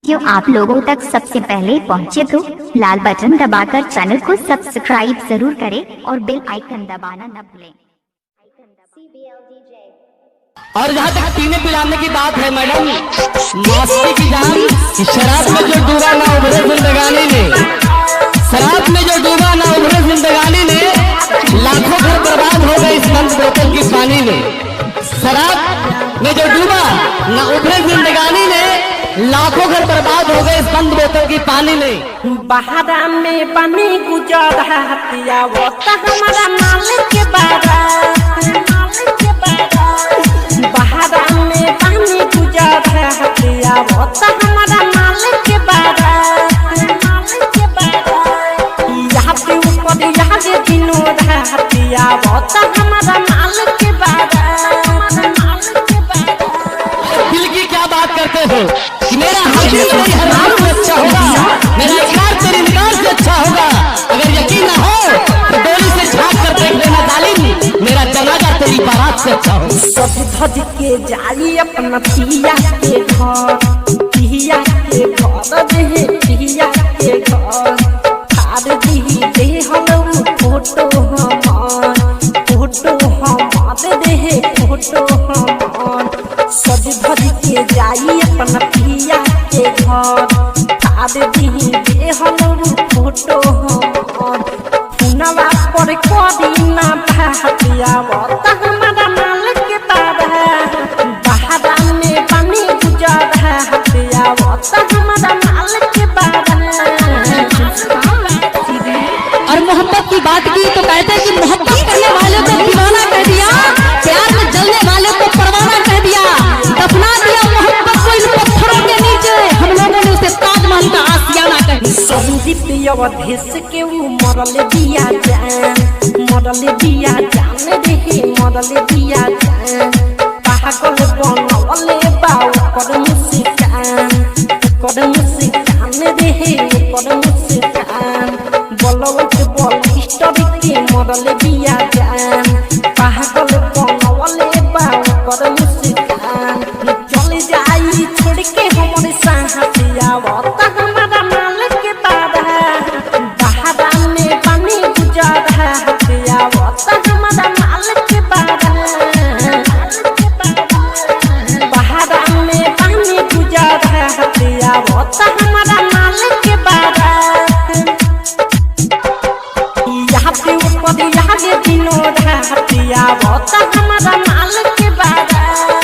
Video आप लोगों तक सबसे पहले पहुंचे तो लाल बटन दबाकर चैनल को सब्सक्राइब जरूर करें और बेल आइकन दबाना न भूलें। और जहाँ तक पीने पिलाने की बात है मैडम, मस्ती की जान शराब में जो डूबा ना उभरे जिंदगानी ने, शराब में जो डूबा ना उभरे जिंदगानी ने, लाखों घर बर्बाद हो गए इस बंद बोतल की पानी में। शराब में जो डूबा ना उभरे जिंदगानी ने, लाखों घर बर्बाद हो गए इस बंद बोतल की पानी में। बहारा में बनी गुजर हतिया वो तो हमारा मालिक के बारात, बहारा में बनी गुजर हतिया वो तो हमारा मालिक के बारात। यहाँ पे ऊपर यहाँ से दिनों हतिया वो तो हमारा मालिक के बारात। दिल की क्या बात करते हो? मेरा हर दिल तेरी हर बात से अच्छा होगा, मेरा इकरार तेरी निगाह से अच्छा होगा। अगर यकीन न हो तो डोली से झांक कर देख लेना जालिम, मेरा जनाजा तेरी बारात से अच्छा होगा। सज धज के जाई अपना पिया के घर, पिया के घर दे पिया के घर, थार दी दे हम फोटो हमार, फोटो हमार दे फोटो हमार। सज धज के जाई अपना पिया के घर, थार दी दे हम फोटो हमार। फुनवा पर करी ना भातिया वो तो हमारा मालिक के बारात। बहारा में बनी गुजर हतिया वो तो हमारा मालिक के बारात। और मोहब्बत की बात की तो कहते हैं कि मोहब्बत करने वाले को दीवाना कह दिया, प्यार में जलने वाले को परवाना कह दिया, दफना दिया मोहब्बत को इन पत्थरों के नीचे। हम लोगों ने उसे ताजमहल का आशियाना कह दिया। संदीप अवधेश के वो मरल दिया जान, मरल दिया जान रे मरल दिया जान। पागल बनवले बाऊ कर मुस्कान, कर मुस्कान रे कर मुस्कान। बलवत बलिष्ठ के मरल दिया जान, पागल बनवले बाऊ कर मुस्कान। चल जाई छोड़ के हमारे साहतिया वो तो हमारा मालिक के बारात। बहारा में बनी गुजर हतिया वो तो हमारा मालिक के बारात। बहारा में बनी गुजर हतिया वो तो